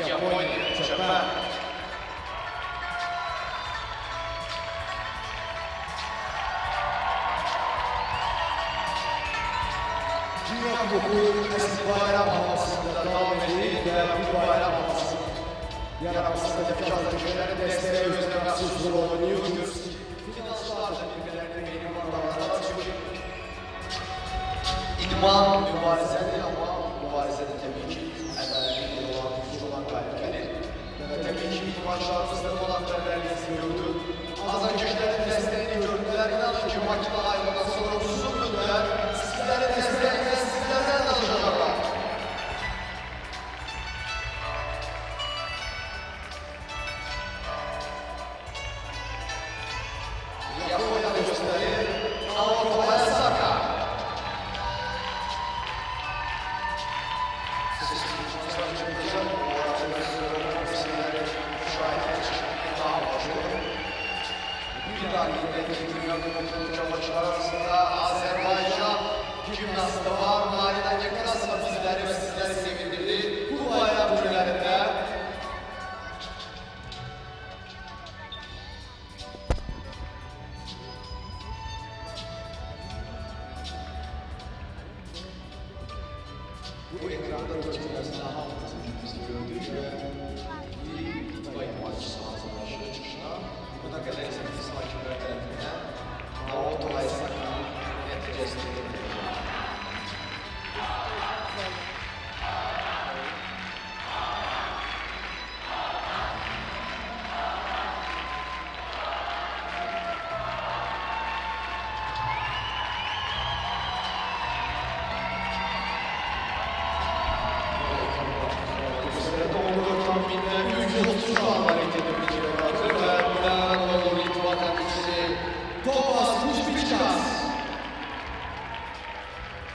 Japonya, Japan. Dünya Kupası eski bayram havasında devam edip bu bayram havası yaratmasındaki çalışmaları desteğe özlem mahsus rol oynuyoruz. Finanslarda birbirlerine yeni kurallara çıkıyor. İdman mübarezedir ama mübarezede tabii ki adaletli olan, güçlü olan kalitenin ve tabii ki idmançılarımızda olan haberleri izliyordu. Azan kişilerin desteğini gördüler. İnanın ki maçla ayrılan sonra uzun döndüler. Sizlerin desteğini sizlerden de alacaklar. Yapmaya gösterir.